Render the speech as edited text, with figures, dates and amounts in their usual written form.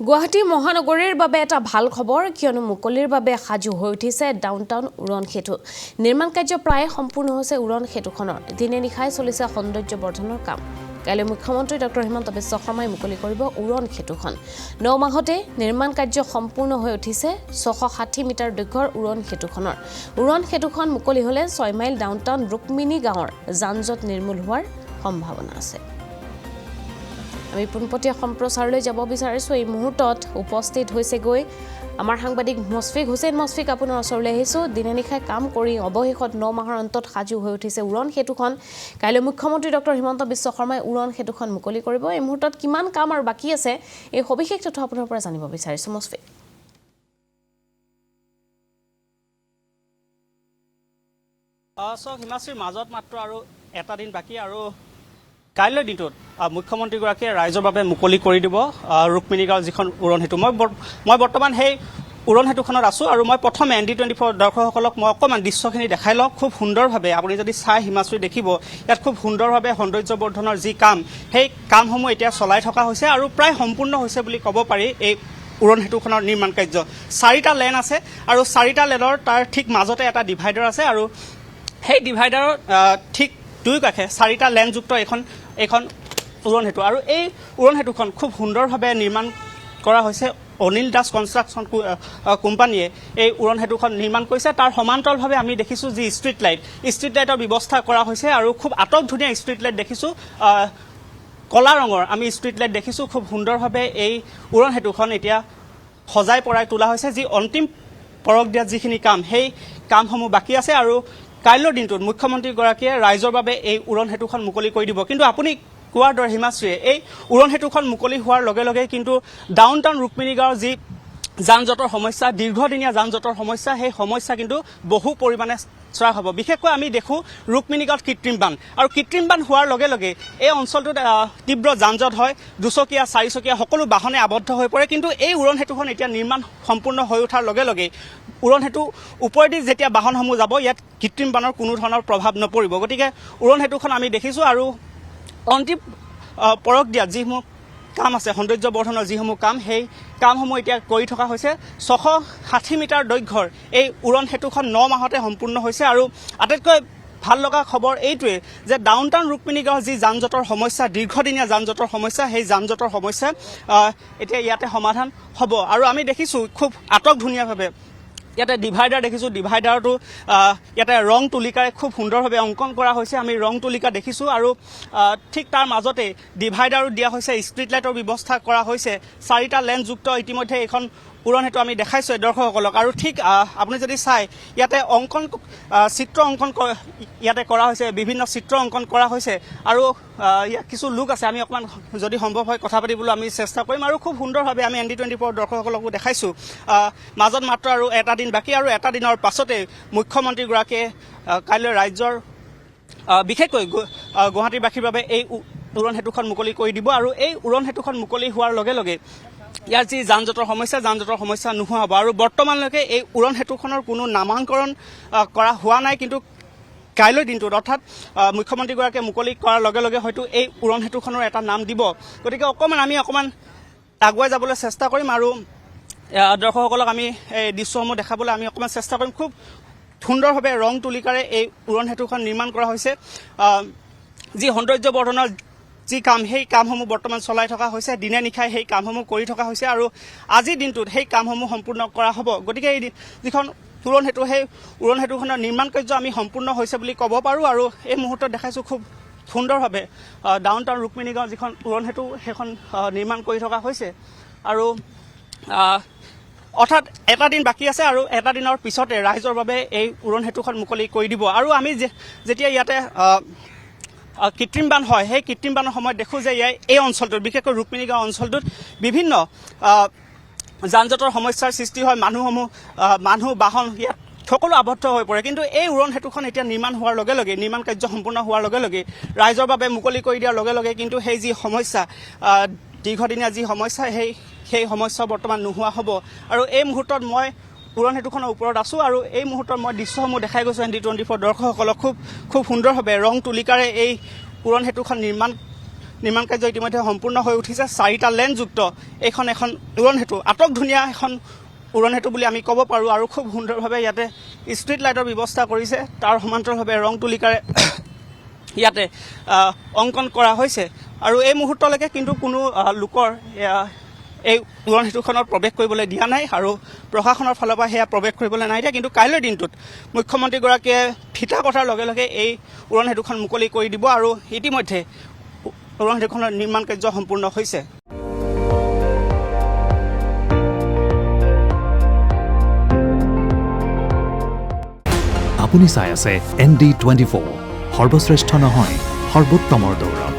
গুৱাহাটী মহানগৰীৰ বাবে এটা ভাল খবৰ কিয়নো মুকলিৰ বাবে সাজু হৈ উঠিছে ডাউনটাউন উৰণ সেতু নিৰ্মাণ কাৰ্য প্ৰায় সম্পূৰ্ণ হৈছে উৰণ সেতুখনৰ দিনে নিশাই চলিছে সৌন্দৰ্য বৰ্ধনৰ কাম কাইলৈ মুখ্যমন্ত্ৰী ডক্টৰ হিমন্ত বিশ্ব শৰ্মাই মুকলি কৰিব উৰণ সেতুখন 9 মাহতে নিৰ্মাণ কাৰ্য সম্পূৰ্ণ হৈ উঠিছে 660 মিটাৰ দৈৰ্ঘ্যৰ উৰণ সেতুখন মুকলি হলে 6 মাইল ডাউনটাউন ৰুক্মিণী গাঁৱৰ যানজঁট নিৰ্মূল হোৱাৰ সম্ভাৱনা আছে আমি পুনপটীয়া সম্প্ৰচাৰলৈ যাব বিচাৰিছো এই মুহূৰ্তত উপস্থিত হৈছে গৈ আমাৰ সাংবাদিক মুছফিক হুছেইন মুছফিক আপোনাৰ ওচৰলৈ আহিছো দিনে নিশাই কাম কৰি অৱশেষত 9 মাহৰ অন্তত সাজু হৈ উঠিছে উৰণ সেতুখন কাইলৈ মুখ্যমন্ত্ৰী ডক্টৰ হিমন্ত বিশ্ব শৰ্মাই উৰণ সেতুখন মুকলি কৰিব এই মুহূৰ্তত কিমান কাম আৰু বাকি আছে এই সবিশেষ তথ্য আপোনাৰ পৰা জানিব বিচাৰিছো মুছফিক হিমাশ্ৰীৰ মাজত মাত্ৰ আৰু এটা দিন বাকি আৰু কাইলৈ দিনটোত মুখ্যমন্ত্ৰীগৰাকীয়ে ৰাইজৰ বাবে মুকলি কৰি দিব ৰুক্মিণী গাঁৱৰ যিখন উৰণ সেতু মই বৰ্তমান সেই উৰণ সেতুখনত আছোঁ আৰু মই প্ৰথমে ND24 দৰ্শকসকলক মই অকণমান দৃশ্যখিনি দেখাই লওঁ খুব সুন্দৰভাৱে আপুনি যদি চাই হিমাশ্ৰী দেখিব ইয়াত খুব সুন্দৰভাৱে সৌন্দৰ্য বৰ্ধনৰ যি কাম সেই কামসমূহ এতিয়া চলাই থকা হৈছে আৰু প্ৰায় সম্পূৰ্ণ হৈছে বুলি ক'ব পাৰি এই উৰণ সেতুখনৰ নিৰ্মাণ কাৰ্য 4টা লেন আছে আৰু 4টা লেনৰ তাৰ ঠিক মাজতে এটা ডিভাইডাৰ আছে আৰু সেই ডিভাইডাৰৰ ঠিক দুই কাষে 4টা লেনযুক্ত এখন উৰণ সেতু আৰু এই উৰণ সেতুখন খুব সুন্দৰভাৱে নিৰ্মাণ কৰা হৈছে অনিল দাস কনষ্ট্ৰাকশ্যন কোম্পানীয়ে এই উৰণ সেতুখন নিৰ্মাণ কৰিছে তাৰ সমান্তৰালভাৱে আমি দেখিছোঁ যি ষ্ট্ৰীট লাইটৰ ব্যৱস্থা কৰা হৈছে আৰু খুব আটকধুনীয়া ষ্ট্ৰীট লাইট দেখিছোঁ কলা ৰঙৰ আমি ষ্ট্ৰীট লাইট দেখিছোঁ খুব সুন্দৰভাৱে এই উৰণ সেতুখন এতিয়া সজাই পৰাই তোলা হৈছে যি অন্তিম পৰক দিয়াত যিখিনি কাম সেই কামসমূহ বাকী আছে আৰু কাইলৈৰ দিনটোত মুখ্যমন্ত্ৰীগৰাকীয়ে ৰাইজৰ বাবে এই উৰণ সেতুখন মুকলি কৰি দিব কিন্তু আপুনি কোৱাৰ দৰে হিমাশ্ৰীয়ে এই উৰণ সেতুখন মুকলি হোৱাৰ লগে লগে কিন্তু ডাউনটাউন ৰুক্মিণী গাঁৱৰ যি যান-জঁটৰ সমস্যা দীৰ্ঘদিনীয়া যান-জঁটৰ সমস্যা সেই সমস্যা কিন্তু বহু পৰিমাণে হ্ৰাস হ'ব বিশেষকৈ আমি দেখোঁ ৰুক্মিণী গাঁৱত কৃত্ৰিম বান আৰু কৃত্ৰিম বান হোৱাৰ লগে লগে এই অঞ্চলটোত তীব্ৰ যান-জঁট হয় দুচকীয়া চাৰিচকীয়া সকলো বাহনে আবদ্ধ হৈ পৰে কিন্তু এই উৰণ সেতুখন এতিয়া নিৰ্মাণ সম্পূৰ্ণ হৈ উঠাৰ লগে লগে উৰণ সেতু ওপৰেদি যেতিয়া বাহনসমূহ যাব ইয়াত কৃত্ৰিম বানৰ কোনো ধৰণৰ প্ৰভাৱ নপৰিব গতিকে উৰণ সেতুখন আমি দেখিছোঁ আৰু অন্তিম পৰক দিয়াত যিসমূহ কাম আছে সৌন্দৰ্য বৰ্ধনৰ যিসমূহ কাম সেই কামসমূহ এতিয়া কৰি থকা হৈছে 660 মিটাৰ দৈৰ্ঘ্যৰ এই উৰণ সেতুখন 9 মাহতে সম্পূৰ্ণ হৈছে আৰু আটাইতকৈ ভাল লগা খবৰ এইটোৱে যে ডাউনটাউন ৰুক্মিণী গাঁৱৰ যি যান-জঁটৰ সমস্যা দীৰ্ঘদিনীয়া যান-জঁটৰ সমস্যা সেই যান-জঁটৰ সমস্যা এতিয়া ইয়াতে সমাধান হ'ব আৰু আমি দেখিছোঁ খুব আটকধুনীয়াভাৱে ইয়াতে ডিভাইডাৰ দেখিছোঁ ডিভাইডাৰটো ইয়াতে ৰং তুলিকাৰে খুব সুন্দৰভাৱে অংকন কৰা হৈছে আমি ৰং তুলিকা দেখিছোঁ আৰু ঠিক তাৰ মাজতে ডিভাইডাৰো দিয়া হৈছে ষ্ট্ৰীট লাইটৰ ব্যৱস্থা কৰা হৈছে 4টা লেনযুক্ত ইতিমধ্যে এইখন উৰণ সেতু আমি দেখাইছোঁ দৰ্শকসকলক আৰু ঠিক আপুনি যদি চাই ইয়াতে চিত্ৰ অংকন ইয়াতে কৰা হৈছে বিভিন্ন চিত্ৰ অংকন কৰা হৈছে আৰু ইয়াত কিছু লোক আছে আমি অকণমান যদি সম্ভৱ হয় কথা পাতিবলৈ আমি চেষ্টা কৰিম আৰু খুব সুন্দৰভাৱে আমি ND24 দৰ্শকসকলকো দেখাইছোঁ মাজত মাত্ৰ আৰু এটা দিন বাকী আৰু এটা দিনৰ পাছতে মুখ্যমন্ত্ৰীগৰাকীয়ে কাইলৈ ৰাজ্যৰ বিশেষকৈ গুৱাহাটীবাসীৰ বাবে এই উৰণ সেতুখন মুকলি কৰি দিব আৰু এই উৰণ সেতুখন মুকলি হোৱাৰ লগে লগে ইয়াৰ যি যান-জঁটৰ সমস্যা নোহোৱা হ'ব আৰু বৰ্তমানলৈকে এই উৰণ সেতুখনৰ কোনো নামাকৰণ কৰা হোৱা নাই কিন্তু কাইলৈ দিনটোত অৰ্থাৎ মুখ্যমন্ত্ৰীগৰাকীয়ে মুকলি কৰাৰ লগে লগে হয়তো এই উৰণ সেতুখনৰ এটা নাম দিব গতিকে আমি অকণমান আগুৱাই যাবলৈ চেষ্টা কৰিম আৰু দৰ্শকসকলক আমি এই দৃশ্যসমূহ দেখাবলৈ আমি অকণমান চেষ্টা কৰিম খুব সুন্দৰভাৱে ৰং তুলিকাৰে এই উৰণ সেতুখন নিৰ্মাণ কৰা হৈছে যি সৌন্দৰ্য বৰ্ধনৰ যি কাম সেই কামসমূহ বৰ্তমান চলাই থকা হৈছে দিনে নিশাই সেই কামসমূহ কৰি থকা হৈছে আৰু আজিৰ দিনটোত সেই কামসমূহ সম্পূৰ্ণ কৰা হ'ব গতিকে এই যিখন উৰণ সেতু সেই উৰণ সেতুখনৰ নিৰ্মাণ কাৰ্য আমি সম্পূৰ্ণ হৈছে বুলি ক'ব পাৰোঁ আৰু এই মুহূৰ্তত দেখাইছোঁ খুব সুন্দৰভাৱে ডাউনটাউন ৰুক্মিণী গাঁও যিখন উৰণ সেতু সেইখন নিৰ্মাণ কৰি থকা হৈছে আৰু অৰ্থাৎ এটা দিন বাকী আছে আৰু এটা দিনৰ পিছতে ৰাইজৰ বাবে এই উৰণ সেতুখন মুকলি কৰি দিব আৰু আমি যেতিয়া ইয়াতে কৃত্ৰিম বান হয় সেই কৃত্ৰিম বানৰ সময়ত দেখোঁ যে এই অঞ্চলটোত বিশেষকৈ ৰুক্মিণী গাঁও অঞ্চলটোত বিভিন্ন যান-জঁটৰ সমস্যাৰ সৃষ্টি হয় মানুহ বাহন ইয়াত সকলো আবদ্ধ হৈ পৰে কিন্তু এই উৰণ সেতুখন এতিয়া নিৰ্মাণ হোৱাৰ লগে লগে নিৰ্মাণ কাৰ্য সম্পূৰ্ণ হোৱাৰ লগে লগে ৰাইজৰ বাবে মুকলি কৰি দিয়াৰ লগে লগে কিন্তু সেই যি সমস্যা দীৰ্ঘদিনীয়া যি সমস্যা সেই সমস্যা বৰ্তমান নোহোৱা হ'ব আৰু এই মুহূৰ্তত মই উৰণ সেতুখনৰ ওপৰত আছোঁ আৰু এই মুহূৰ্তত মই দৃশ্যসমূহ দেখাই গৈছোঁ ND24 দৰ্শকসকলক খুব সুন্দৰভাৱে ৰং তুলিকাৰে এই উৰণ সেতুখন নিৰ্মাণ নিৰ্মাণ কাৰ্য ইতিমধ্যে সম্পূৰ্ণ হৈ উঠিছে 4টা লেনযুক্ত এইখন এখন উৰণ সেতু আটক ধুনীয়া এখন উৰণ সেতু বুলি আমি ক'ব পাৰোঁ আৰু খুব সুন্দৰভাৱে ইয়াতে ষ্ট্ৰীট লাইটৰ ব্যৱস্থা কৰিছে তাৰ সমান্তৰালভাৱে ৰং তুলিকাৰে ইয়াতে অংকন কৰা হৈছে আৰু এই মুহূৰ্তলৈকে কিন্তু কোনো লোকৰ এই উৰণ সেতুখনত প্ৰৱেশ কৰিবলৈ দিয়া নাই আৰু প্ৰশাসনৰ ফালৰ পৰা সেয়া প্ৰৱেশ কৰিবলৈ নাই দিয়া কিন্তু কাইলৈৰ দিনটোত মুখ্যমন্ত্ৰীগৰাকীয়ে ফিতা কটাৰ লগে লগে এই উৰণ সেতুখন মুকলি কৰি দিব আৰু ইতিমধ্যে উৰণ সেতুখনৰ নিৰ্মাণ কাৰ্য সম্পূৰ্ণ হৈছে আপুনি চাই আছে ND24 সৰ্বশ্ৰেষ্ঠ নহয় সৰ্বোত্তমৰ দৌৰ